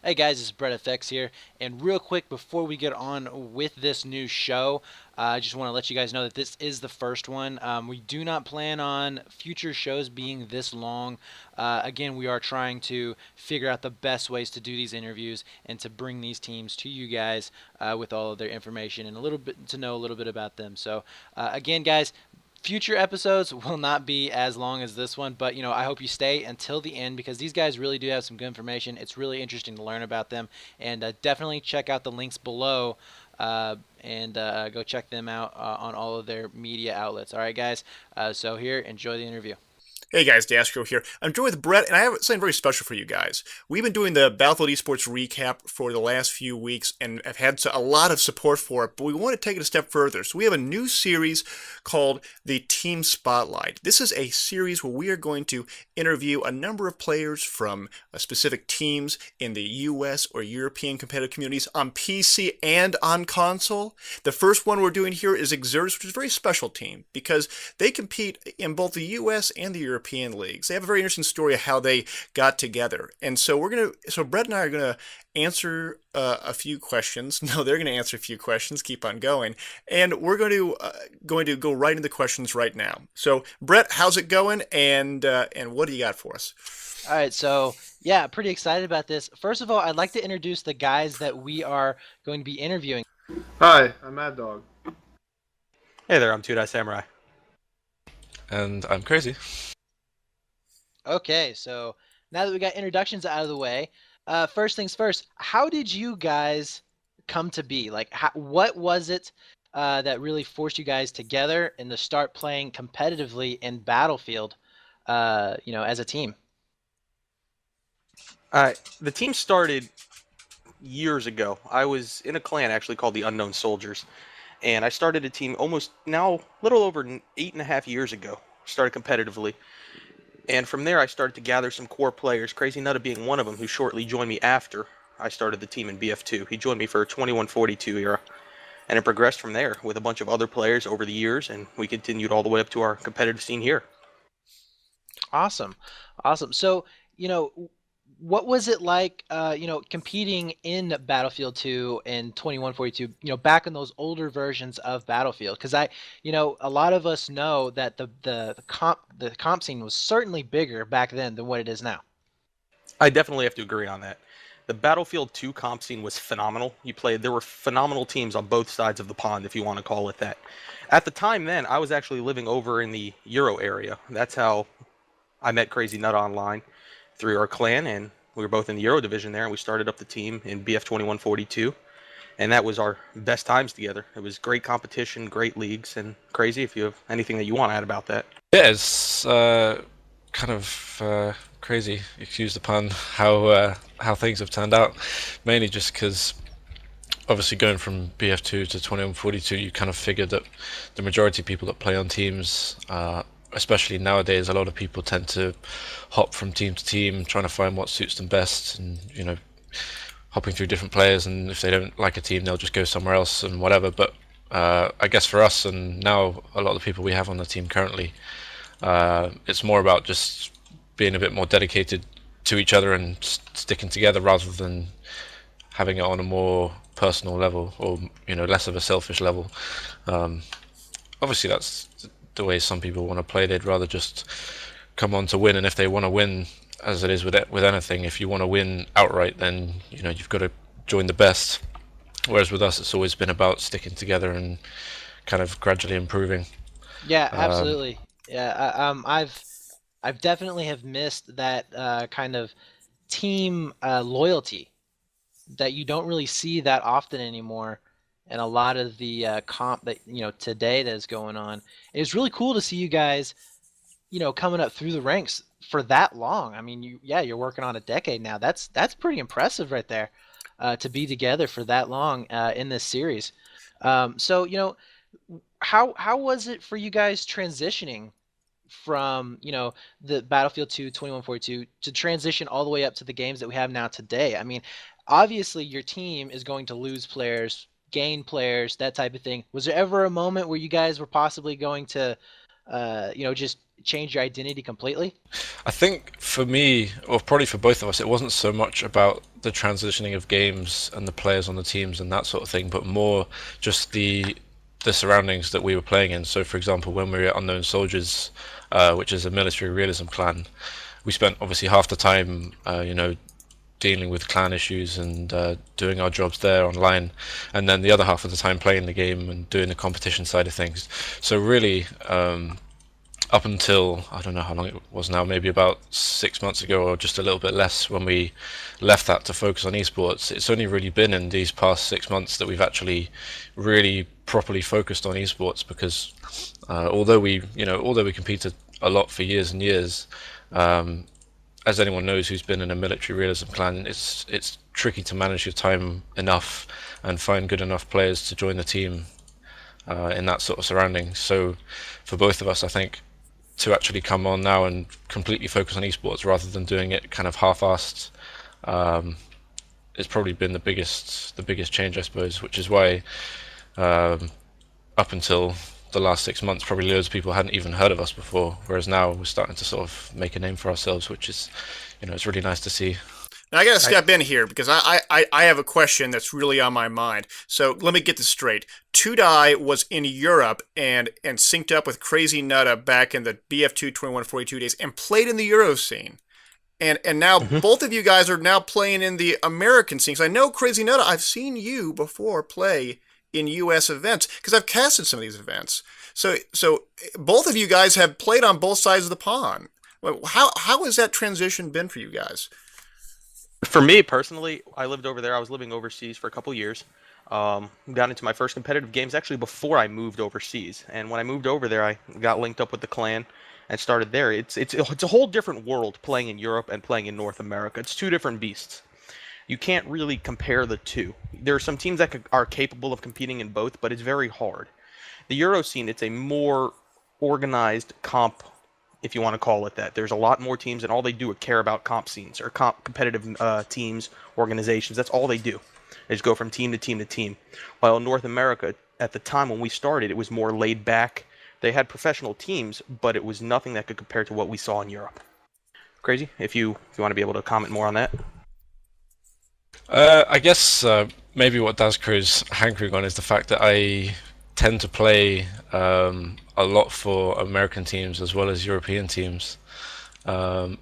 Hey guys, it's Brett FX here, and real quick before we get on with this new show, I just want to let you guys know that this is the first one. We do not plan on future shows being this long. Again, we are trying to figure out the best ways to do these interviews and to bring these teams to you guys with all of their information and a little bit to know a little bit about them. So, again, guys, future episodes will not be as long as this one, but I hope you stay until the end because these guys really do have some good information. It's really interesting to learn about them, and definitely check out the links below and go check them out on all of their media outlets. All right, guys. So here, enjoy the interview. Hey guys, Dastro here. I'm joined with Brett, and I have something very special for you guys. We've been doing the Battlefield Esports recap for the last few weeks, and have had a lot of support for it, but we want to take it a step further. So we have a new series called the Team Spotlight. This is a series where we are going to interview a number of players from specific teams in the US or European competitive communities on PC and on console. The first one we're doing here is Exertus, which is a very special team because they compete in both the US and the European leagues. They have a very interesting story of how they got together. And so Brett and I are gonna answer a few questions. No, they're gonna answer a few questions. Keep on going, and we're going to go right into the questions right now. So Brett, how's it going? And what do you got for us? All right, so yeah, pretty excited about this. First of all, I'd like to introduce the guys that we are going to be interviewing. Hi, I'm Mad Dog. Hey there, I'm Two Die Samurai. And I'm crazy. Okay, so now that we got introductions out of the way, first things first, how did you guys come to be? Like, what was it that really forced you guys together and to start playing competitively in Battlefield, as a team? The team started years ago. I was in a clan actually called the Unknown Soldiers, and I started a team almost now a little over 8.5 years ago. Started competitively. And from there, I started to gather some core players, Crazy Nutta being one of them, who shortly joined me after I started the team in BF2. He joined me for 2142 era, and it progressed from there with a bunch of other players over the years, and we continued all the way up to our competitive scene here. Awesome, awesome. So, what was it like, competing in Battlefield 2 and 2142, back in those older versions of Battlefield? Because a lot of us know that the comp scene was certainly bigger back then than what it is now. I definitely have to agree on that. The Battlefield 2 comp scene was phenomenal. There were phenomenal teams on both sides of the pond, if you want to call it that. At the time then, I was actually living over in the Euro area. That's how I met Crazy Nut online through our clan, and we were both in the Euro division there, and we started up the team in BF 2142, and that was our best times together. It was great competition, great leagues, and Crazy, if you have anything that you want to add about that. Yeah, it's kind of crazy, excuse the pun, how things have turned out. Mainly just because, obviously, going from BF2 to 2142, you kind of figured that the majority of people that play on teams, especially nowadays, a lot of people tend to hop from team to team, trying to find what suits them best, and hopping through different players. And if they don't like a team, they'll just go somewhere else and whatever. But I guess for us, and now a lot of the people we have on the team currently, it's more about just being a bit more dedicated to each other and sticking together rather than having it on a more personal level, or less of a selfish level. Obviously, that's the way some people want to play. They'd rather just come on to win, and if they want to win, as it is with anything, if you want to win outright, then you've got to join the best. Whereas with us, it's always been about sticking together and kind of gradually improving. Yeah, Um, absolutely. Yeah, I've definitely have missed that kind of team loyalty that you don't really see that often anymore, and a lot of the comp that today that is going on. It's really cool to see you guys, coming up through the ranks for that long. I mean, you're working on a decade now. That's pretty impressive right there, to be together for that long in this series. So how was it for you guys transitioning from the Battlefield 2 2142 to transition all the way up to the games that we have now today? I mean, obviously your team is going to lose players, gain players, that type of thing. Was there ever a moment where you guys were possibly going to just change your identity completely? I think for me, or probably for both of us, it wasn't so much about the transitioning of games and the players on the teams and that sort of thing, but more just the surroundings that we were playing in. So, for example, when we were at Unknown Soldiers, which is a military realism clan, we spent obviously half the time, dealing with clan issues and doing our jobs there online, and then the other half of the time playing the game and doing the competition side of things. So really, up until I don't know how long it was now, maybe about 6 months ago or just a little bit less, when we left that to focus on esports, it's only really been in these past 6 months that we've actually really properly focused on esports, because although we competed a lot for years and years, as anyone knows who's been in a military realism clan, it's tricky to manage your time enough and find good enough players to join the team in that sort of surrounding. So for both of us, I think to actually come on now and completely focus on esports rather than doing it kind of half-assed, it's probably been the biggest change, I suppose, which is why up until the last 6 months, probably loads of people hadn't even heard of us before, whereas now we're starting to sort of make a name for ourselves, which is, it's really nice to see. Now, I got to step in here because I have a question that's really on my mind. So let me get this straight. Tudai was in Europe and synced up with Crazy Nutta back in the BF2 2142 days and played in the Euro scene. And now both of you guys are now playing in the American scene. So I know Crazy Nutta, I've seen you before play in U.S. events because I've casted some of these events. So both of you guys have played on both sides of the pond. How has that transition been for you guys? For me personally, I lived over there. I was living overseas for a couple years. Got into my first competitive games actually before I moved overseas. And when I moved over there, I got linked up with the clan and started there. It's a whole different world playing in Europe and playing in North America. It's two different beasts. You can't really compare the two. There are some teams that are capable of competing in both, but it's very hard. The Euro scene, it's a more organized comp, if you want to call it that. There's a lot more teams, and all they do is care about comp scenes or competitive teams, organizations. That's all they do. They just go from team to team to team. While in North America, at the time when we started, it was more laid back. They had professional teams, but it was nothing that could compare to what we saw in Europe. Crazy, if you want to be able to comment more on that. I guess maybe what Dazcrew's hankering on is the fact that I tend to play a lot for American teams as well as European teams. I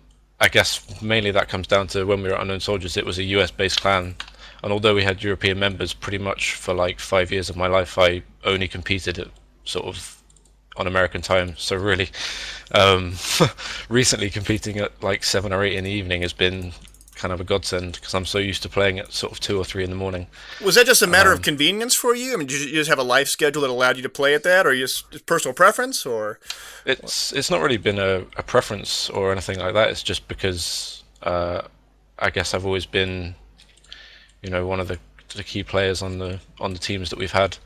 guess mainly that comes down to when we were at Unknown Soldiers, it was a US-based clan, and although we had European members pretty much for like 5 years of my life, I only competed at sort of on American time. So really, recently competing at like 7 or 8 in the evening has been kind of a godsend because I'm so used to playing at sort of 2 or 3 in the morning. Was that just a matter of convenience for you? I mean, did you just have a life schedule that allowed you to play at that, or just personal preference, or? It's not really been a preference or anything like that. It's just because I guess I've always been, one of the key players on the teams that we've had.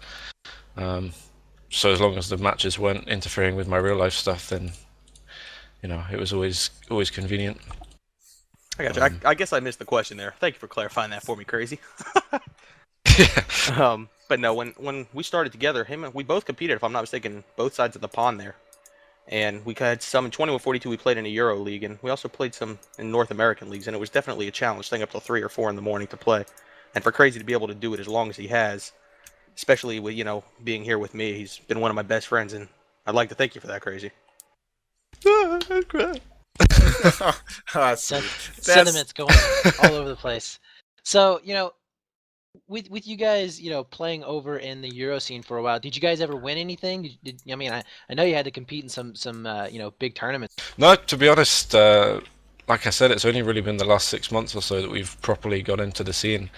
So as long as the matches weren't interfering with my real life stuff, then it was always convenient. I got you. I guess I missed the question there. Thank you for clarifying that for me, Crazy. But no, when we started together, we both competed, if I'm not mistaken, both sides of the pond there. And we had some in 2142. We played in a Euro league, and we also played some in North American leagues. And it was definitely a challenge, staying up till 3 or 4 in the morning to play. And for Crazy to be able to do it as long as he has, especially with being here with me, he's been one of my best friends, and I'd like to thank you for that, Crazy. Sentiments going all over the place. So, with you guys, playing over in the Euro scene for a while, did you guys ever win anything? I know you had to compete in some big tournaments. No, to be honest, like I said, it's only really been the last 6 months or so that we've properly got into the scene.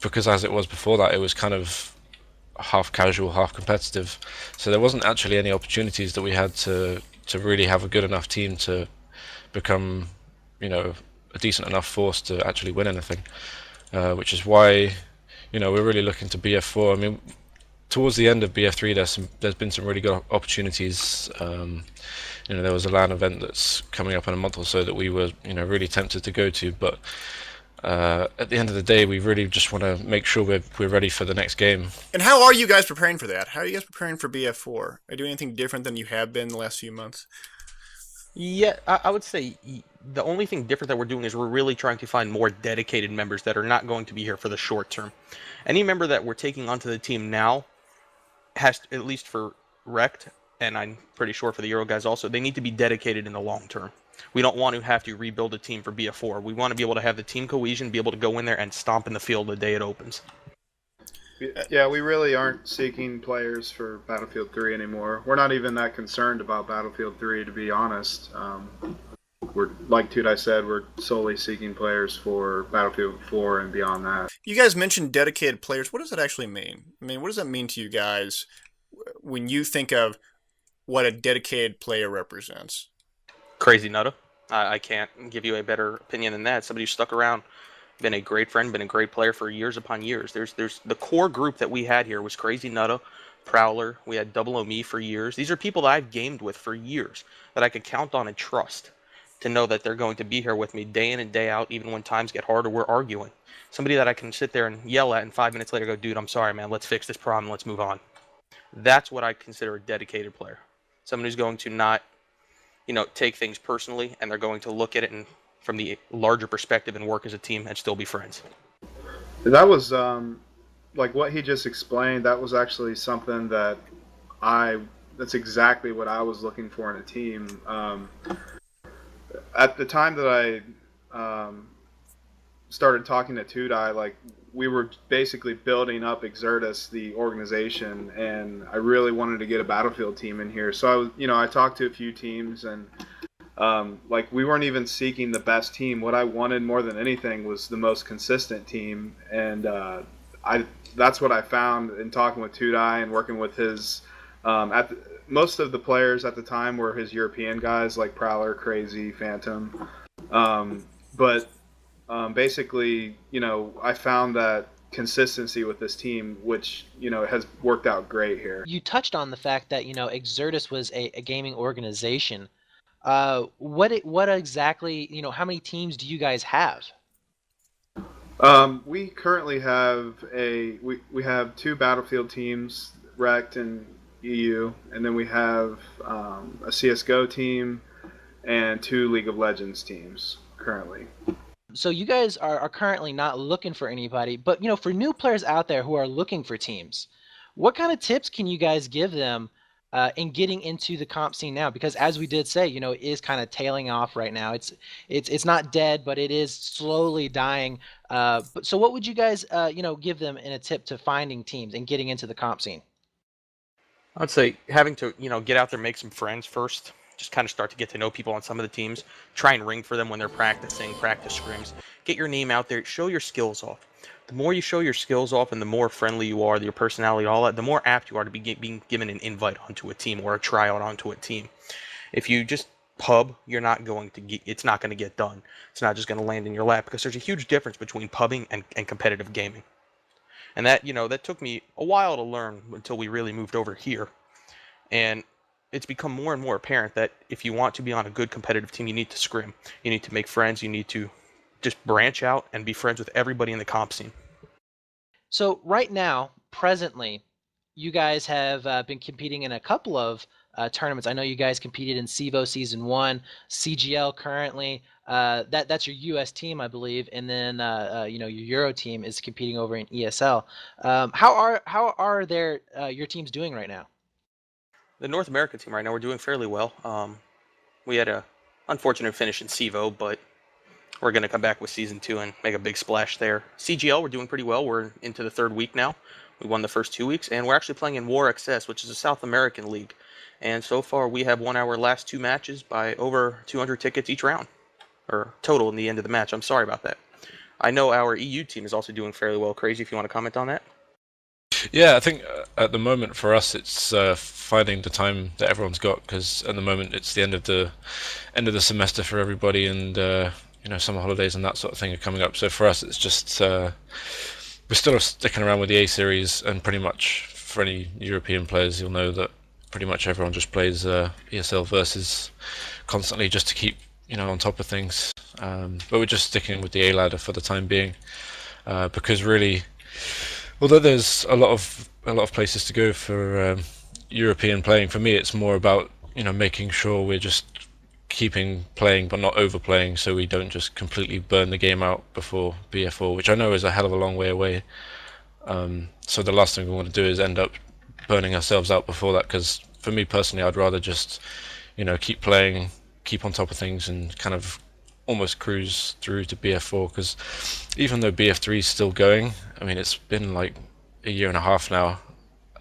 Because as it was before that, it was kind of half casual, half competitive. So there wasn't actually any opportunities that we had to really have a good enough team to become, a decent enough force to actually win anything. Which is why, we're really looking to BF4. I mean, towards the end of BF3, there's been some really good opportunities. There was a LAN event that's coming up in a month or so that we were, really tempted to go to, but at the end of the day, we really just want to make sure we're ready for the next game. And how are you guys preparing for that? How are you guys preparing for BF4? Are you doing anything different than you have been the last few months? Yeah, I would say the only thing different that we're doing is we're really trying to find more dedicated members that are not going to be here for the short term. Any member that we're taking onto the team now has to, at least for Rect, and I'm pretty sure for the Euro guys also, they need to be dedicated in the long term. We don't want to have to rebuild a team for BF4. We want to be able to have the team cohesion, be able to go in there and stomp in the field the day it opens. Yeah, we really aren't seeking players for Battlefield 3 anymore. We're not even that concerned about Battlefield 3, to be honest. We're, like Tudai said, we're solely seeking players for Battlefield 4 and beyond that. You guys mentioned dedicated players. What does that actually mean? I mean, what does that mean to you guys when you think of what a dedicated player represents? Crazy Nutta. I can't give you a better opinion than that. Somebody who stuck around, been a great friend, been a great player for years upon years. There's the core group that we had here was Crazy Nutta, Prowler. We had Double O Me for years. These are people that I've gamed with for years that I could count on and trust to know that they're going to be here with me day in and day out, even when times get hard or we're arguing. Somebody that I can sit there and yell at and 5 minutes later go, dude, I'm sorry, man. Let's fix this problem. Let's move on. That's what I consider a dedicated player. Someone who's going to not, take things personally, and they're going to look at it from the larger perspective and work as a team and still be friends. That was, like what he just explained, that was actually something that that's exactly what I was looking for in a team. At the time that I started talking to Tudai, like we were basically building up Exertus, the organization, and I really wanted to get a Battlefield team in here. So I was, I talked to a few teams, and like we weren't even seeking the best team. What I wanted more than anything was the most consistent team, and that's what I found in talking with Tudai and working with his. Most of the players at the time were his European guys, like Prowler, Crazy, Phantom, but basically, I found that consistency with this team, which, has worked out great here. You touched on the fact that, Exertus was a gaming organization. What exactly, how many teams do you guys have? We currently have we have 2 Battlefield teams, Rect and EU, and then we have a CSGO team and 2 League of Legends teams currently. So you guys are currently not looking for anybody, but for new players out there who are looking for teams, what kind of tips can you guys give them in getting into the comp scene now? Because as we did say, it is kind of tailing off right now. It's not dead, but it is slowly dying. So what would you guys give them in a tip to finding teams and getting into the comp scene? I'd say having to, get out there, make some friends first. Just kind of start to get to know people on some of the teams. Try and ring for them when they're practicing, practice scrims. Get your name out there. Show your skills off. The more you show your skills off and the more friendly you are, your personality, all that, the more apt you are to be being given an invite onto a team or a tryout onto a team. If you just pub, you're not going to get, it's not going to get done. It's not just going to land in your lap, because there's a huge difference between pubbing and competitive gaming. And that, that took me a while to learn until we really moved over here. And it's become more and more apparent that if you want to be on a good competitive team, you need to scrim. You need to make friends. You need to just branch out and be friends with everybody in the comp scene. So right now, presently, you guys have been competing in a couple of tournaments. I know you guys competed in CEVO Season 1, CGL currently. That's your US team, I believe, and then your Euro team is competing over in ESL. How are your teams doing right now? The North America team right now, we're doing fairly well. We had a unfortunate finish in CEVO, but we're going to come back with Season 2 and make a big splash there. CGL, we're doing pretty well. We're into the 3rd week now. We won the first 2 weeks, and we're actually playing in War XS, which is a South American league. And so far, we have won our last 2 matches by over 200 tickets each round, or total in the end of the match. I'm sorry about that. I know our EU team is also doing fairly well. Crazy, if you want to comment on that. Yeah, I think at the moment for us it's finding the time that everyone's got, because at the moment it's the end of the semester for everybody, and summer holidays and that sort of thing are coming up. So for us it's just we're still sticking around with the A series, and pretty much for any European players, you'll know that pretty much everyone just plays ESL versus constantly, just to keep on top of things. But we're just sticking with the A ladder for the time being, because really, although there's a lot of places to go for European playing, for me it's more about making sure we're just keeping playing but not overplaying, so we don't just completely burn the game out before BF4, which I know is a hell of a long way away. So the last thing we want to do is end up burning ourselves out before that, because for me personally, I'd rather just keep playing, keep on top of things, and kind of almost cruise through to BF4. Because even though BF3 is still going, I mean, it's been like a year and a half now,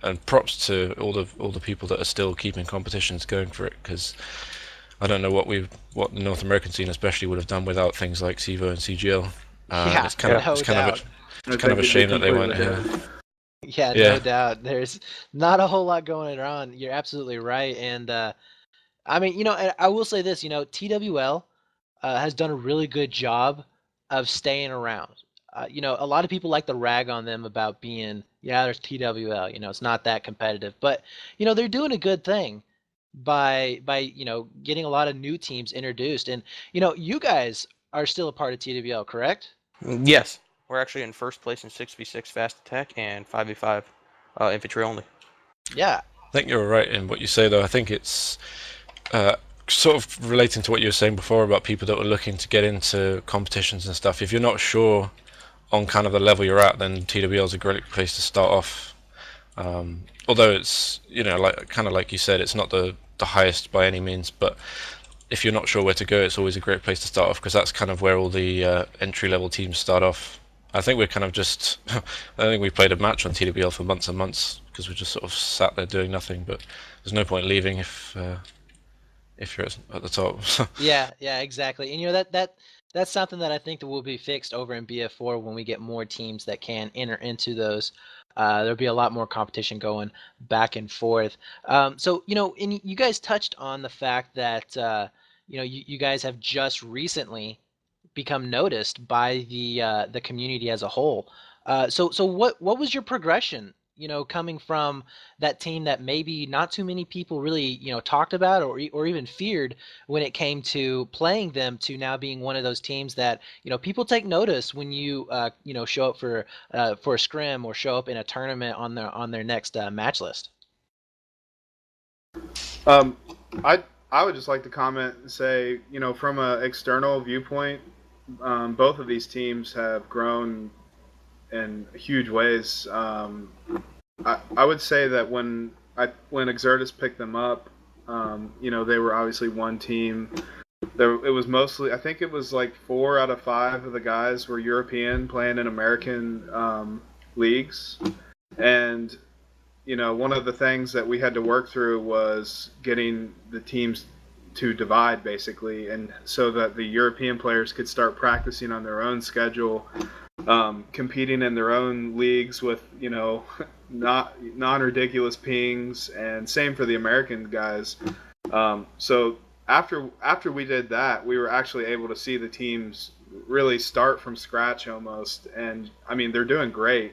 and props to all the people that are still keeping competitions going for it, because I don't know what the North American scene especially would have done without things like CEVO and CGL. Yeah, It's kind of no it's kind doubt. of it's kind of a shame that they weren't here. Yeah, no Yeah, doubt. There's not a whole lot going on. You're absolutely right. And I mean, and I will say this, TWL has done a really good job of staying around. A lot of people like to rag on them about being, yeah, there's TWL, it's not that competitive, but they're doing a good thing by getting a lot of new teams introduced. And you guys are still a part of TWL, correct? Yes, we're actually in first place in 6v6 fast attack and 5v5 infantry only. Yeah. I think you're right in what you say, though. I think it's uh, sort of relating to what you were saying before about people that were looking to get into competitions and stuff. If you're not sure on kind of the level you're at, then TWL is a great place to start off. Although it's like kind of like you said, it's not the highest by any means, but if you're not sure where to go, it's always a great place to start off, because that's kind of where all the entry level teams start off. I think we're kind of just I think we played a match on TWL for months and months because we just sort of sat there doing nothing, but there's no point leaving if you're at the top. Yeah, yeah, exactly. And that's something that I think that will be fixed over in BF4 when we get more teams that can enter into those. There'll be a lot more competition going back and forth. So and you guys touched on the fact that you guys have just recently become noticed by the community as a whole. So what was your progression? Coming from that team that maybe not too many people really talked about or even feared when it came to playing them, to now being one of those teams that people take notice when you show up for a scrim or show up in a tournament on their next match list. Um, I would just like to comment and say, from an external viewpoint, both of these teams have grown in huge ways. I would say that when Exertus picked them up, they were obviously one team. It was mostly, I think it was like 4 out of 5 of the guys were European playing in American leagues, and one of the things that we had to work through was getting the teams to divide, basically, and so that the European players could start practicing on their own schedule, competing in their own leagues with not non-ridiculous pings, and same for the American guys. So after we did that, we were actually able to see the teams really start from scratch almost, and I mean they're doing great.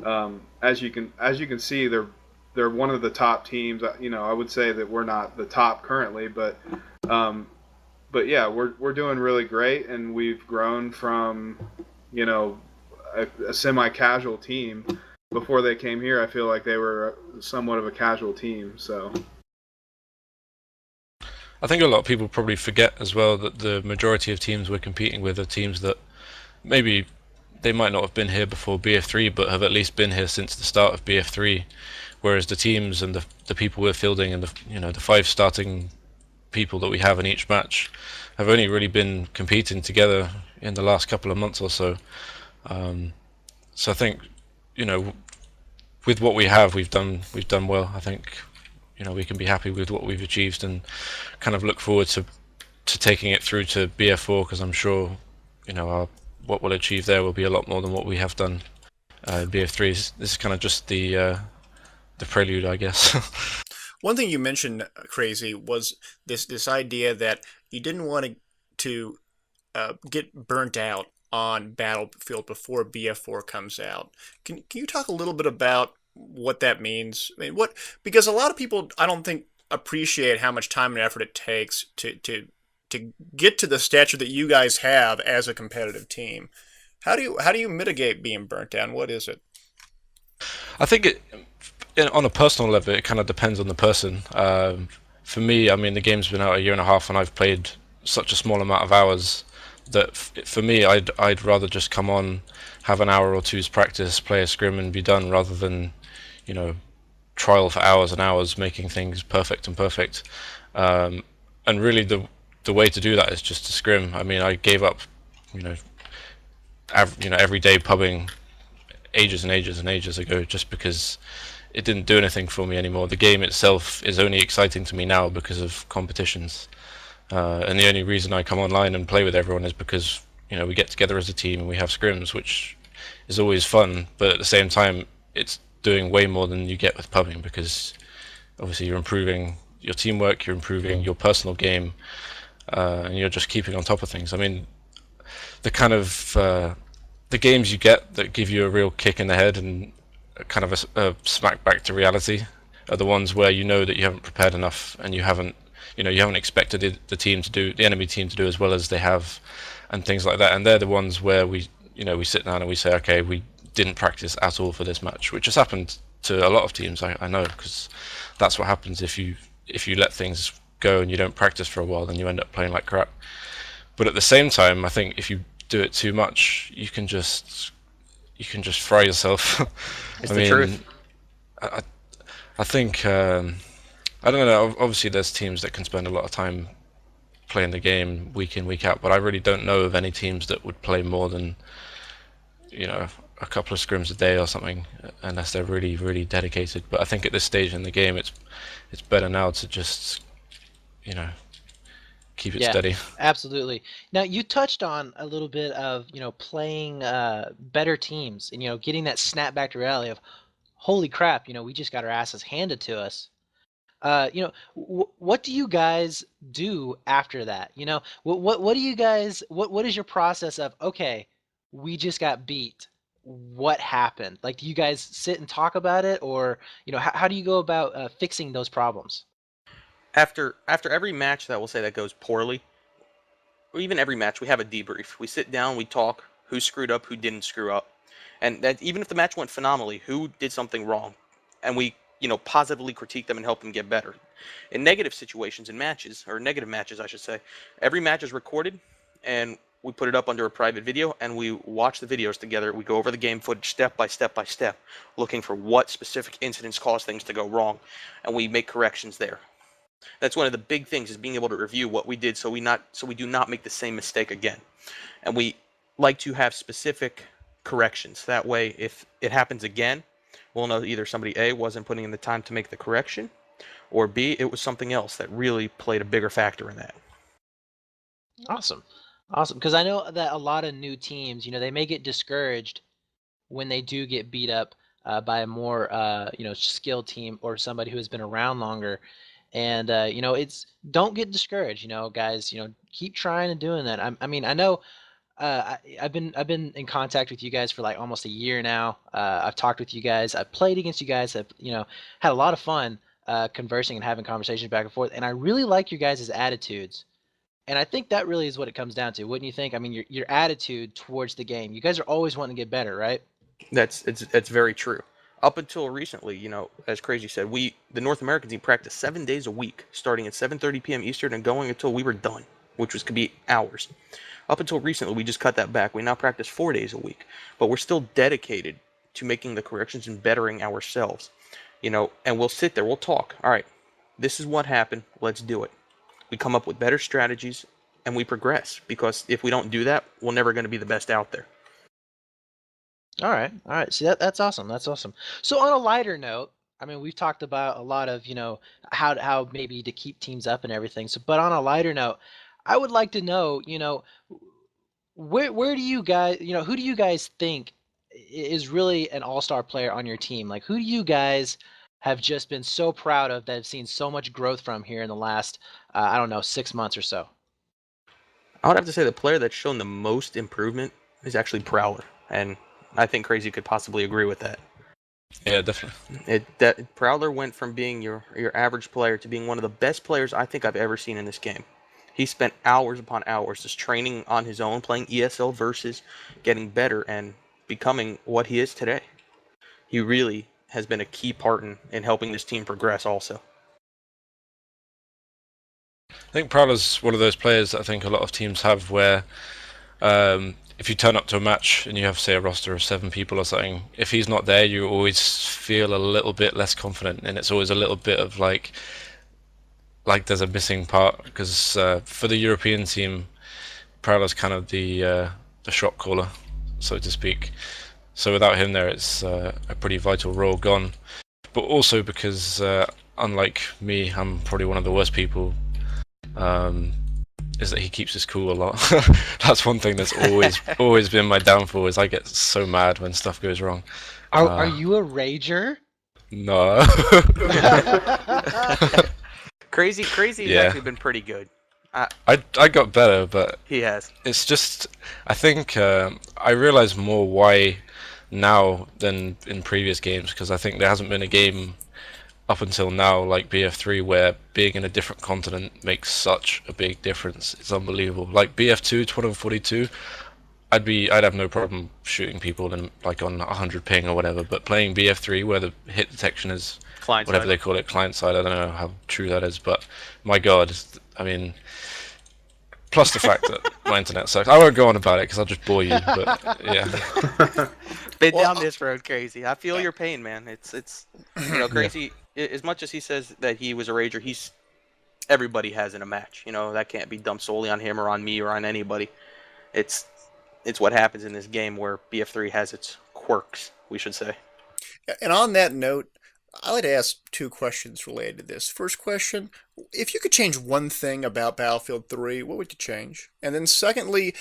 As you can see, they're one of the top teams. I would say that we're not the top currently, but yeah, we're doing really great, and we've grown from a semi-casual team. Before they came here, I feel like they were somewhat of a casual team. So I think a lot of people probably forget as well that the majority of teams we're competing with are teams that maybe they might not have been here before BF3, but have at least been here since the start of BF3. Whereas the teams and the people we're fielding and the 5 starting people that we have in each match have only really been competing together in the last couple of months or so. So I think with what we have, we've done well. I think we can be happy with what we've achieved and kind of look forward to taking it through to BF4, because I'm sure what we'll achieve there will be a lot more than what we have done in BF3. This is kind of just the prelude, I guess. One thing you mentioned, Crazy, was this idea that you didn't want to get burnt out on Battlefield before BF4 comes out. Can you talk a little bit about what that means? I mean, because a lot of people, I don't think, appreciate how much time and effort it takes to to get to the stature that you guys have as a competitive team? How do you mitigate being burnt down? What is it? I think on a personal level, it kind of depends on the person. For me, I mean, the game's been out a year and a half, and I've played such a small amount of hours that for me, I'd rather just come on, have an hour or two's practice, play a scrim, and be done, rather than, you know, trial for hours and hours, making things perfect and perfect. And really, the way to do that is just to scrim. I mean, I gave up, you know, everyday pubbing ages and ages and ages ago, just because it didn't do anything for me anymore. The game itself is only exciting to me now because of competitions, and the only reason I come online and play with everyone is because, you know, we get together as a team and we have scrims, which is always fun. But at the same time, it's doing way more than you get with pubbing, because obviously you're improving your teamwork, you're improving your personal game, and you're just keeping on top of things. I mean, the kind of the games you get that give you a real kick in the head and kind of a smack back to reality are the ones where you know that you haven't prepared enough, and you haven't expected the enemy team to do as well as they have, and things like that. And they're the ones where we sit down and we say, okay, we didn't practice at all for this match, which has happened to a lot of teams. I know, because that's what happens if you let things go and you don't practice for a while, then you end up playing like crap. But at the same time, I think if you do it too much, you can just fry yourself. It's the truth. I think I don't know. Obviously, there's teams that can spend a lot of time playing the game week in, week out, but I really don't know of any teams that would play more than, you know, a couple of scrims a day or something, unless they're really, really dedicated. But I think at this stage in the game, it's better now to just, you know, keep it steady. Absolutely. Now, you touched on a little bit of, playing better teams and, getting that snap back to reality of, holy crap, we just got our asses handed to us. What do you guys do after that? What do you guys, what is your process of, okay, we just got beat. What happened? Like, do you guys sit and talk about it, or, how do you go about fixing those problems? After every match that we'll say that goes poorly, or even every match, we have a debrief. We sit down, we talk, who screwed up, who didn't screw up. And that even if the match went phenomenally, who did something wrong? And we, positively critique them and help them get better. In negative situations, in matches, or negative matches, I should say, every match is recorded, and we put it up under a private video, and we watch the videos together. We go over the game footage step by step by step, looking for what specific incidents caused things to go wrong, and we make corrections there. That's one of the big things, is being able to review what we did so we do not make the same mistake again. And we like to have specific corrections. That way, if it happens again, we'll know either somebody A, wasn't putting in the time to make the correction, or B, it was something else that really played a bigger factor in that. Awesome. Because I know that a lot of new teams, they may get discouraged when they do get beat up by a more, skilled team, or somebody who has been around longer. And, it's, don't get discouraged, guys, keep trying and doing that. I mean, I know I've been in contact with you guys for like almost a year now. I've talked with you guys. I've played against you guys. I've, had a lot of fun conversing and having conversations back and forth. And I really like your guys' attitudes. And I think that really is what it comes down to. Wouldn't you think? I mean, your attitude towards the game. You guys are always wanting to get better, right? It's very true. Up until recently, as Crazy said, the North American team practiced 7 days a week, starting at 7:30 p.m. Eastern and going until we were done, which could be hours. Up until recently, we just cut that back. We now practice 4 days a week, but we're still dedicated to making the corrections and bettering ourselves. And we'll sit there, we'll talk. All right, this is what happened. Let's do it. We come up with better strategies, and we progress, because if we don't do that, we're never going to be the best out there. All right. See, that's awesome. That's awesome. So on a lighter note, I mean, we've talked about a lot of, how maybe to keep teams up and everything. So, but on a lighter note, I would like to know, where do you guys, who do you guys think is really an all-star player on your team? Like, who do you guys have just been so proud of, that have seen so much growth from here in the last, 6 months or so? I would have to say the player that's shown the most improvement is actually Prowler, and I think Crazy could possibly agree with that. Yeah, definitely. Prowler went from being your average player to being one of the best players I think I've ever seen in this game. He spent hours upon hours just training on his own, playing ESL versus, getting better, and becoming what he is today. He really has been a key part in helping this team progress also. I think Prowler's one of those players that I think a lot of teams have where if you turn up to a match and you have, say, a roster of 7 people or something, if he's not there, you always feel a little bit less confident, and it's always a little bit of like there's a missing part, because for the European team, Prowler's kind of the shot caller, so to speak. So without him there, it's a pretty vital role gone. But also because, unlike me, I'm probably one of the worst people. Is that he keeps his cool a lot. That's one thing that's always been my downfall. Is I get so mad when stuff goes wrong. Are you a rager? No. Crazy has actually been pretty good. I got better, but He has. it's just I think I realize more why now than in previous games, because I think there hasn't been a game up until now like BF3 where being in a different continent makes such a big difference. It's unbelievable. Like BF2 2042, I'd have no problem shooting people in like on 100 ping or whatever, but playing BF3 where the hit detection is Client whatever side. they call it, client side, I don't know how true that is, but my god, I mean, plus the fact that my internet sucks. I won't go on about it because I'll just bore you, but yeah. Been down this road, Crazy. I feel your pain, man. It's Crazy. As much as he says that he was a rager, everybody has in a match. That can't be dumped solely on him or on me or on anybody. It's what happens in this game where BF3 has its quirks, we should say. And on that note, I'd like to ask 2 questions related to this. First question, if you could change one thing about Battlefield 3, what would you change? And then secondly,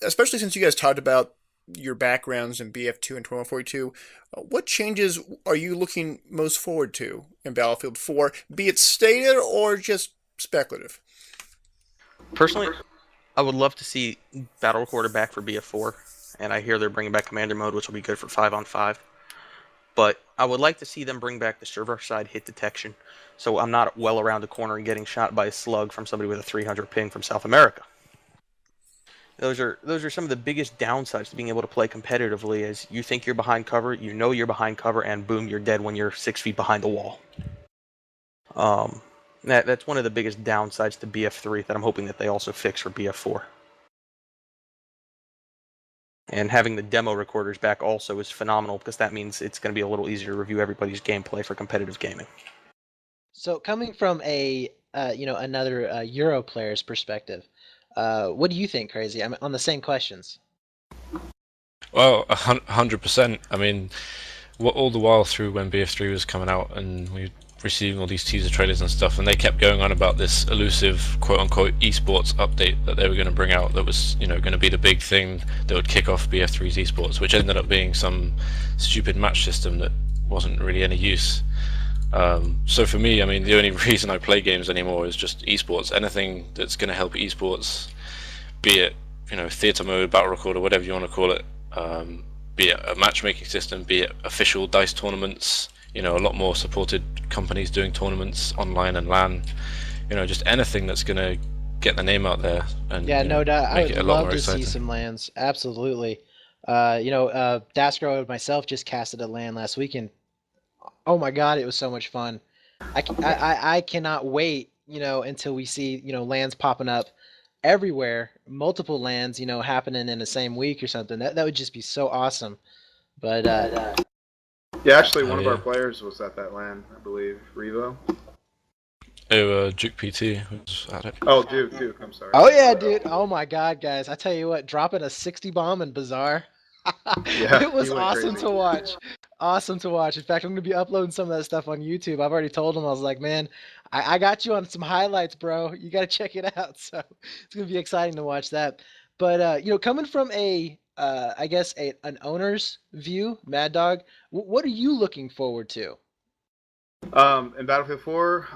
especially since you guys talked about your backgrounds in BF2 and 2142, what changes are you looking most forward to in Battlefield 4, be it stated or just speculative? Personally, I would love to see Battle Recorder back for BF4, and I hear they're bringing back Commander Mode, which will be good for 5-on-5. But I would like to see them bring back the server side hit detection, so I'm not well around the corner and getting shot by a slug from somebody with a 300 ping from South America. Those are some of the biggest downsides to being able to play competitively, as you think you're behind cover, you're behind cover, and boom, you're dead when you're 6 feet behind the wall. That's one of the biggest downsides to BF3 that I'm hoping that they also fix for BF4. And having the demo recorders back also is phenomenal, because that means it's going to be a little easier to review everybody's gameplay for competitive gaming. So coming from another Euro player's perspective, what do you think, Crazy? I mean, on the same questions. Well, 100%. I mean, all the while through when BF3 was coming out and we were receiving all these teaser trailers and stuff, and they kept going on about this elusive quote-unquote esports update that they were going to bring out that was, going to be the big thing that would kick off BF3's esports, which ended up being some stupid match system that wasn't really any use. So for me, I mean, the only reason I play games anymore is just esports. Anything that's going to help esports, be it theater mode, battle recorder, whatever you want to call it, be it a matchmaking system, be it official dice tournaments, a lot more supported companies doing tournaments online and LAN, just anything that's going to get the name out there and no doubt. I would love to exciting. see some LANs. Absolutely. Daskro and myself just casted a LAN last weekend. Oh my god, it was so much fun. I cannot wait, until we see, LANs popping up everywhere, multiple LANs, happening in the same week or something. That would just be so awesome. But yeah, actually, one of our players was at that LAN, I believe. Revo. Oh, Duke PT was at it. Oh, Duke. I'm sorry. Oh yeah, dude. Oh my god, guys. I tell you what, dropping a 60 bomb in Bazaar. Yeah, it was he went awesome crazy. to watch. Awesome to watch. In fact, I'm going to be uploading some of that stuff on YouTube. I've already told him, I was like, man, I got you on some highlights, bro. You got to check it out. So it's going to be exciting to watch that. But, coming from I guess an owner's view, Mad Dog, what are you looking forward to? In Battlefield 4,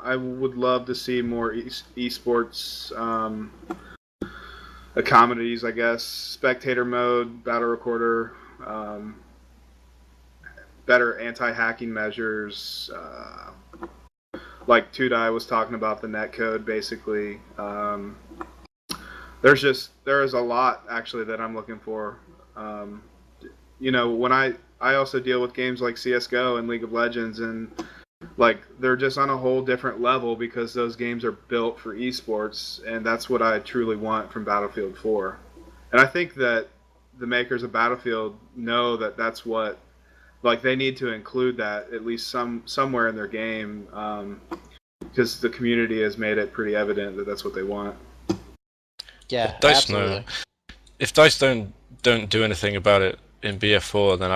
I would love to see more esports accommodations, I guess. Spectator mode, battle recorder, better anti-hacking measures, like Tudai was talking about the net code, basically. There is a lot actually that I'm looking for. When I also deal with games like CS:GO and League of Legends, and like they're just on a whole different level because those games are built for esports, and that's what I truly want from Battlefield 4. And I think that the makers of Battlefield know that that's what, like, they need to include that at least somewhere in their game, because the community has made it pretty evident that that's what they want. Yeah, Dice absolutely. know. If Dice don't do anything about it in BF4, then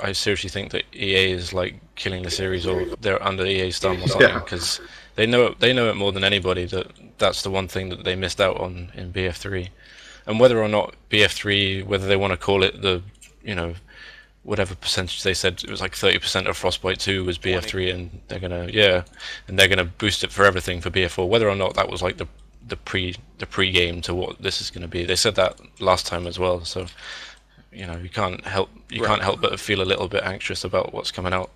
I seriously think that EA is like killing the series, or they're under EA's thumb or something, because they know it more than anybody that that's the one thing that they missed out on in BF3. And whether or not BF3, whether they want to call it the, whatever percentage they said, it was like 30% of Frostbite 2 was BF3, and they're gonna boost it for everything for BF4. Whether or not that was like the pre-game to what this is going to be. They said that last time as well, so you can't help but feel a little bit anxious about what's coming out.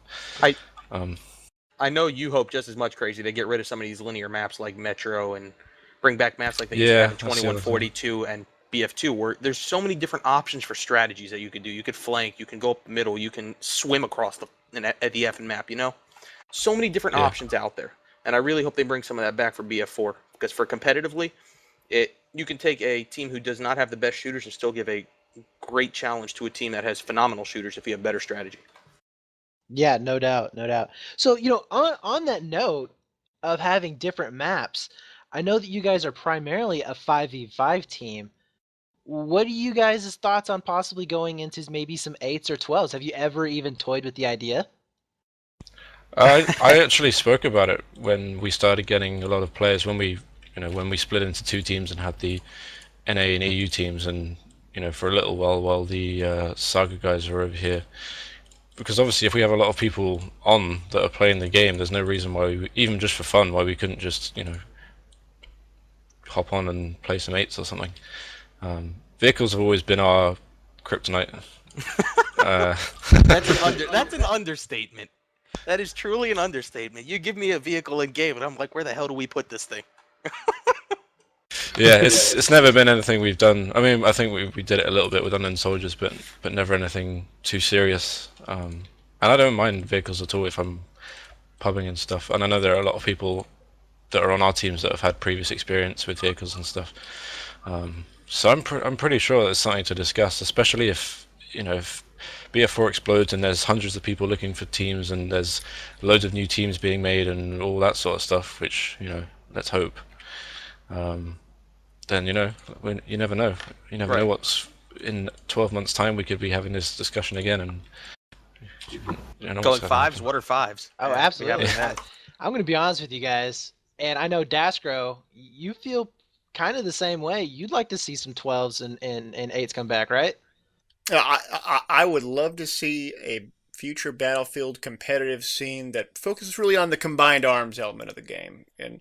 I know you hope just as much, Crazy, to get rid of some of these linear maps like Metro and bring back maps like they used to have in 2142 and BF2, where there's so many different options for strategies that you could do. You could flank, you can go up the middle, you can swim across the effing map, So many different options out there. And I really hope they bring some of that back for BF4, because for competitively, you can take a team who does not have the best shooters and still give a great challenge to a team that has phenomenal shooters if you have better strategy. Yeah, no doubt, no doubt. So, on that note of having different maps, I know that you guys are primarily a 5v5 team. What are you guys' thoughts on possibly going into maybe some 8s or 12s? Have you ever even toyed with the idea? I actually spoke about it when we started getting a lot of players, when we split into two teams and had the NA and EU teams, and for a little while the Saga guys are over here. Because obviously, if we have a lot of people on that are playing the game, there's no reason why even just for fun, why we couldn't just hop on and play some 8s or something. Vehicles have always been our kryptonite. That's an understatement. That is truly an understatement. You give me a vehicle in game, and I'm like, where the hell do we put this thing? Yeah, it's never been anything we've done. I mean, I think we did it a little bit with Unknown Soldiers, but never anything too serious. And I don't mind vehicles at all if I'm pubbing and stuff. And I know there are a lot of people that are on our teams that have had previous experience with vehicles and stuff. So I'm pretty sure there's something to discuss, especially if BF4 explodes and there's hundreds of people looking for teams and there's loads of new teams being made and all that sort of stuff, which let's hope. Then you never know. You never know what's in 12 months' time. We could be having this discussion again, and going 5s. What are 5s? Oh, absolutely. I'm going to be honest with you guys, and I know Daskro, you feel kind of the same way. You'd like to see some 12s and 8s come back, right? I would love to see a future Battlefield competitive scene that focuses really on the combined arms element of the game, and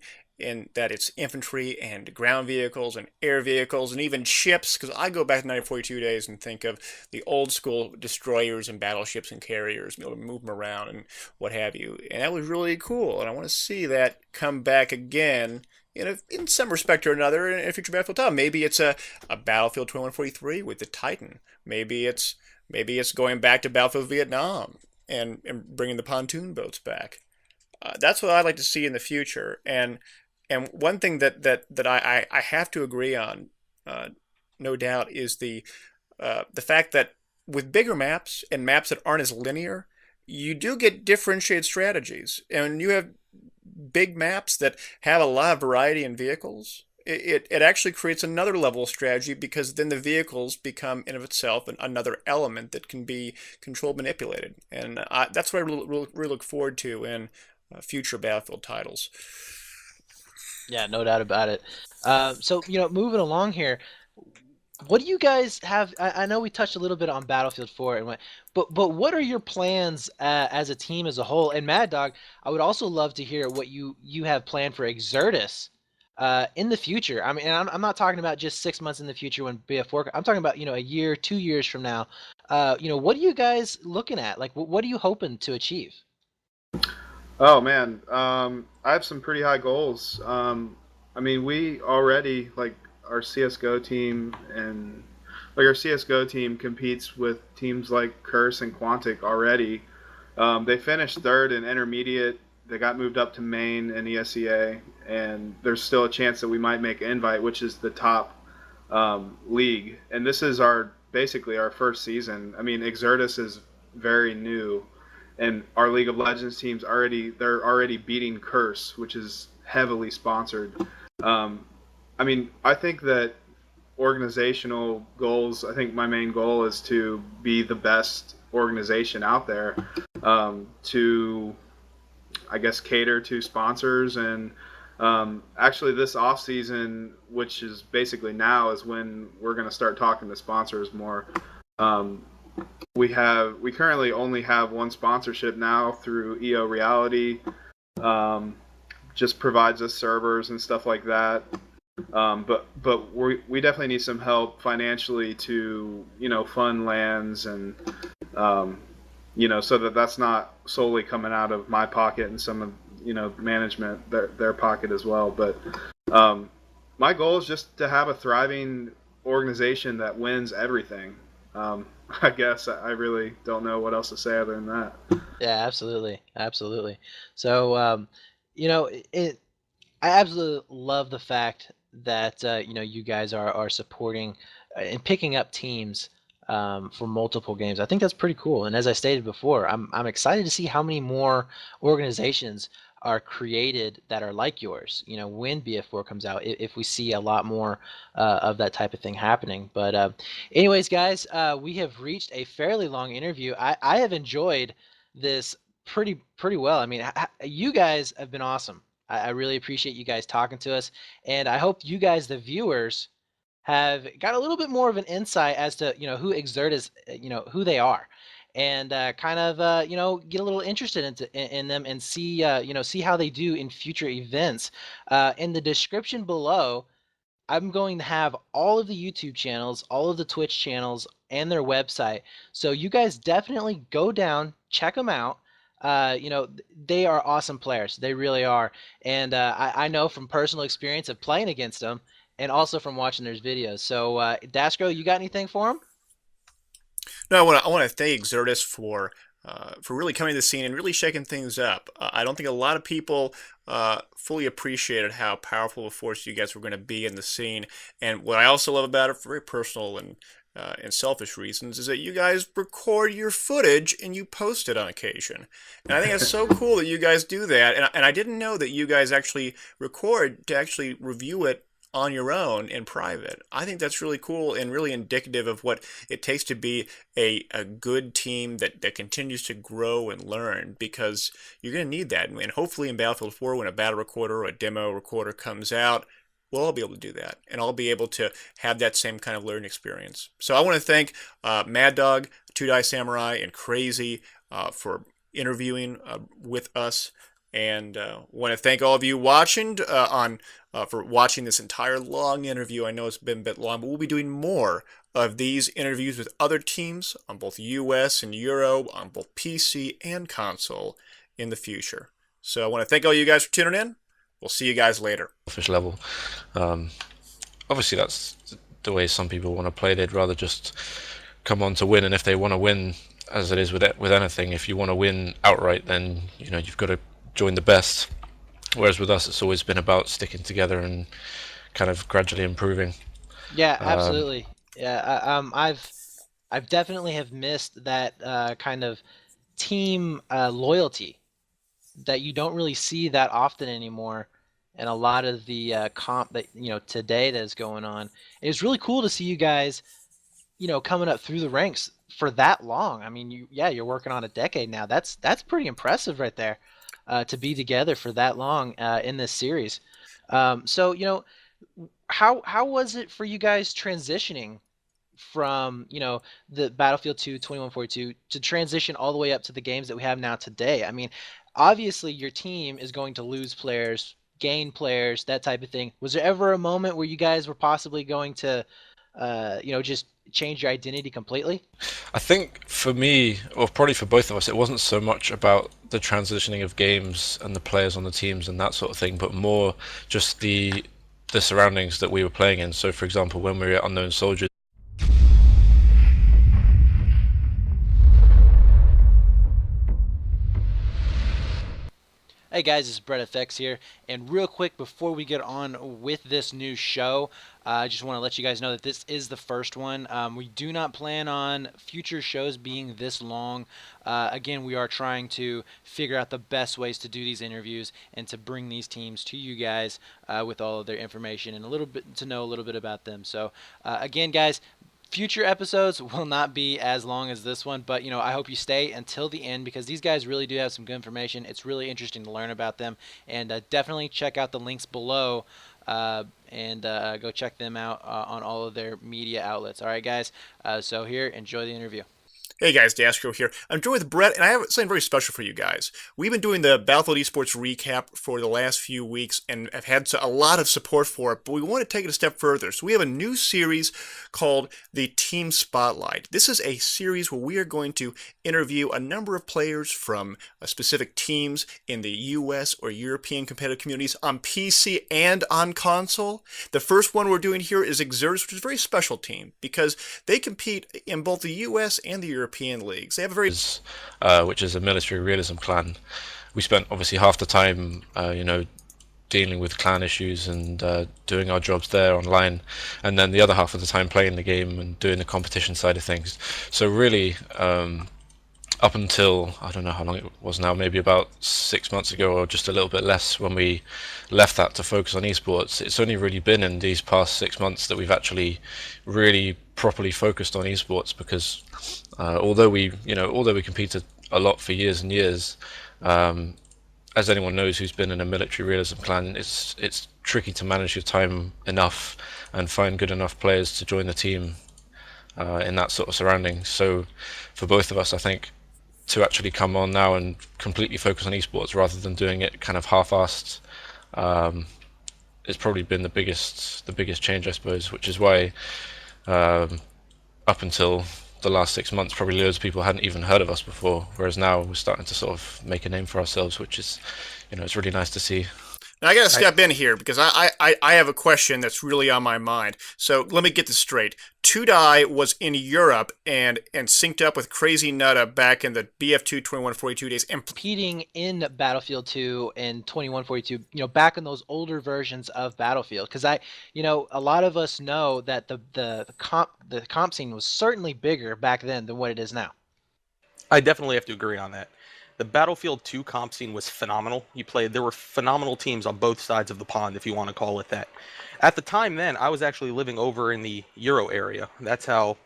that it's infantry and ground vehicles and air vehicles and even ships, because I go back to 1942 days and think of the old school destroyers and battleships and carriers, be able to move them around and what have you, and that was really cool, and I want to see that come back again in some respect or another in a future Battlefield time. Maybe it's a Battlefield 2143 with the Titan. Maybe it's going back to Battlefield Vietnam and bringing the pontoon boats back. That's what I'd like to see in the future. And one thing that I have to agree on, no doubt, is the fact that with bigger maps and maps that aren't as linear, you do get differentiated strategies, and you have big maps that have a lot of variety in vehicles. It actually creates another level of strategy, because then the vehicles become in of itself another element that can be controlled, manipulated, and that's what I really look forward to in future Battlefield titles. Yeah, no doubt about it. So, moving along here, what do you guys have? I know we touched a little bit on Battlefield 4, but what are your plans as a team as a whole? And Mad Dog, I would also love to hear what you have planned for Exertus in the future. I mean, and I'm not talking about just 6 months in the future when BF4. I'm talking about a year, 2 years from now. What are you guys looking at? Like, what are you hoping to achieve? Oh man, I have some pretty high goals. I mean, we already like our CS:GO team, and like our CS:GO team competes with teams like Curse and Quantic already. They finished third in intermediate. They got moved up to main and ESEA, and there's still a chance that we might make Invite, which is the top league. And this is our basically our first season. I mean, Exertus is very new, and our League of Legends teams they're already beating Curse, which is heavily sponsored. Um, I mean, I think that organizational goals. I think my main goal is to be the best organization out there. To I guess cater to sponsors and actually this off season, which is basically now, is when we're going to start talking to sponsors more. Um, we currently only have one sponsorship now through EO Reality. Um, just provides us servers and stuff like that. But we definitely need some help financially to fund lands and um, so that that's not solely coming out of my pocket and some of management their pocket as well. But my goal is just to have a thriving organization that wins everything. I guess I really don't know what else to say other than that. Yeah, absolutely, absolutely. So, it I absolutely love the fact that you guys are supporting and picking up teams for multiple games. I think that's pretty cool. And as I stated before, I'm excited to see how many more organizations are created that are like yours. When BF4 comes out, if we see a lot more of that type of thing happening. But anyways, guys, we have reached a fairly long interview. I have enjoyed this pretty well. I mean, you guys have been awesome. I really appreciate you guys talking to us, and I hope you guys, the viewers, have got a little bit more of an insight as to who Exert is, who they are, and kind of get a little interested in them and see see how they do in future events. In the description below, I'm going to have all of the YouTube channels, all of the Twitch channels, and their website. So you guys definitely go down, check them out. They are awesome players. They really are. And I know from personal experience of playing against them and also from watching their videos. So, Dashko, you got anything for them? No, I want to thank Exertus for really coming to the scene and really shaking things up. I don't think a lot of people fully appreciated how powerful a force you guys were going to be in the scene. And what I also love about it, for very personal and selfish reasons, is that you guys record your footage and you post it on occasion. And I think it's so cool that you guys do that. And I didn't know that you guys actually record to actually review it on your own in private. I think that's really cool and really indicative of what it takes to be a good team that continues to grow and learn, because you're going to need that. And hopefully in Battlefield 4, when a battle recorder or a demo recorder comes out, we'll all be able to do that, and I'll be able to have that same kind of learning experience. So I want to thank Mad Dog, Two Die Samurai, and Crazy for interviewing with us, and want to thank all of you watching for watching this entire long interview. I know it's been a bit long, but we'll be doing more of these interviews with other teams on both US and Euro, on both PC and console in the future. So I want to thank all you guys for tuning in. We'll see you guys later. Selfish level. Obviously, that's the way some people want to play. They'd rather just come on to win, and if they want to win, as it is with anything, if you want to win outright, then you've got to join the best. Whereas with us, it's always been about sticking together and kind of gradually improving. Yeah, absolutely. Yeah, I've definitely have missed that kind of team loyalty that you don't really see that often anymore, and a lot of the comp that today that is going on. It's really cool to see you guys coming up through the ranks for that long. I mean, you're working on a decade now. That's pretty impressive right there, to be together for that long in this series. So how was it for you guys transitioning from the Battlefield 2 2142 to transition all the way up to the games that we have now today? I mean, obviously your team is going to lose players, gain players, that type of thing. Was there ever a moment where you guys were possibly going to just change your identity completely? I think for me, or probably for both of us, it wasn't so much about the transitioning of games and the players on the teams and that sort of thing, but more just the surroundings that we were playing in. So, for example, when we were at Unknown Soldiers. Hey guys, it's Brett FX here, and real quick before we get on with this new show, I just want to let you guys know that this is the first one. We do not plan on future shows being this long. Again, we are trying to figure out the best ways to do these interviews and to bring these teams to you guys with all of their information and a little bit to know a little bit about them. So again, guys, future episodes will not be as long as this one, but I hope you stay until the end because these guys really do have some good information. It's really interesting to learn about them, and definitely check out the links below and go check them out on all of their media outlets. All right, guys. So here, enjoy the interview. Hey guys, Daskro here. I'm joined with Brett, and I have something very special for you guys. We've been doing the Battlefield Esports recap for the last few weeks, and have had a lot of support for it, but we want to take it a step further. So we have a new series called the Team Spotlight. This is a series where we are going to interview a number of players from specific teams in the US or European competitive communities on PC and on console. The first one we're doing here is Exertus, which is a very special team because they compete in both the US and the European leagues. They have a very Which is a military realism clan. We spent obviously half the time, dealing with clan issues and doing our jobs there online, and then the other half of the time playing the game and doing the competition side of things. So really, up until, I don't know how long it was now, maybe about 6 months ago or just a little bit less when we left that to focus on esports, it's only really been in these past 6 months that we've actually really properly focused on esports because although we competed a lot for years and years, as anyone knows who's been in a military realism clan, it's tricky to manage your time enough and find good enough players to join the team in that sort of surrounding. So for both of us, I think to actually come on now and completely focus on esports rather than doing it kind of half-assed, it's probably been the biggest change, I suppose, which is why up until the last 6 months, probably loads of people hadn't even heard of us before, whereas now we're starting to sort of make a name for ourselves, which is, it's really nice to see. Now, I got to step in here because I have a question that's really on my mind. So let me get this straight. Tudai was in Europe and synced up with Crazy Nutta back in the BF2 2142 days. And Competing in Battlefield 2 and 2142, back in those older versions of Battlefield, because a lot of us know that the comp scene was certainly bigger back then than what it is now. I definitely have to agree on that. The Battlefield 2 comp scene was phenomenal. There were phenomenal teams on both sides of the pond, if you want to call it that. At the time then, I was actually living over in the Euro area. That's how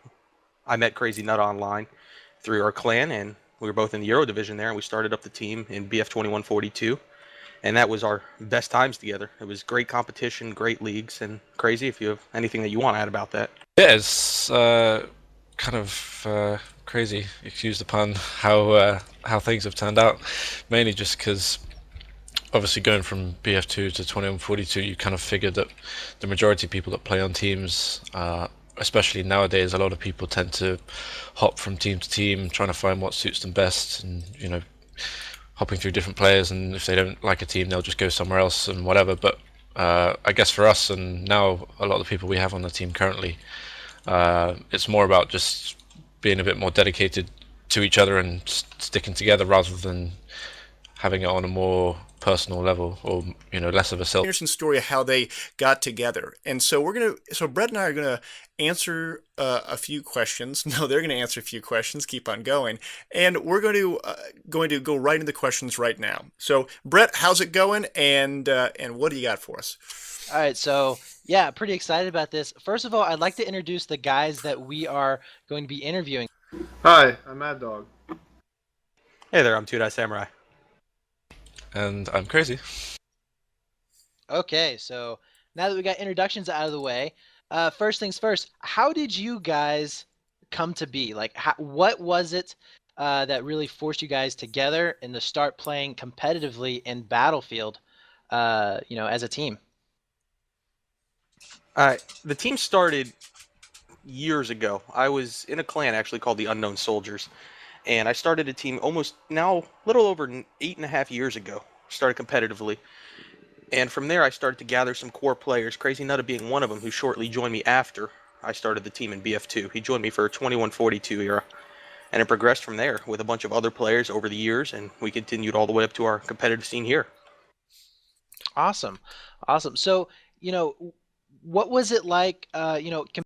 I met Crazy Nut online, through our clan, and we were both in the Euro division there, and we started up the team in BF 2142, and that was our best times together. It was great competition, great leagues, and Crazy, if you have anything that you want to add about that. Yeah, it's kind of crazy, excuse the pun, how things have turned out. Mainly just because obviously going from BF2 to 2142, you kind of figured that the majority of people that play on teams, especially nowadays, a lot of people tend to hop from team to team, trying to find what suits them best, and hopping through different players, and if they don't like a team, they'll just go somewhere else and whatever. But I guess for us, and now a lot of the people we have on the team currently, it's more about just being a bit more dedicated to each other and sticking together rather than having it on a more personal level, or less of a self. Interesting story of how they got together, and so Brett and I are gonna answer a few questions. No, they're gonna answer a few questions. Keep on going, and we're going to go right into the questions right now. So Brett, how's it going, and what do you got for us? All right, so yeah, pretty excited about this. First of all, I'd like to introduce the guys that we are going to be interviewing. Hi, I'm Mad Dog. Hey there, I'm Tudai Samurai. And I'm Crazy. Okay, so now that we got introductions out of the way, first things first, how did you guys come to be? Like, what was it that really forced you guys together and to start playing competitively in Battlefield, as a team? The team started years ago. I was in a clan actually called the Unknown Soldiers, and I started a team almost now a little over 8.5 years ago. Started competitively, and from there I started to gather some core players. Crazy Nutta being one of them, who shortly joined me after I started the team in BF2. He joined me for 2142 era, and it progressed from there with a bunch of other players over the years, and we continued all the way up to our competitive scene here. Awesome. Awesome. So, what was it like,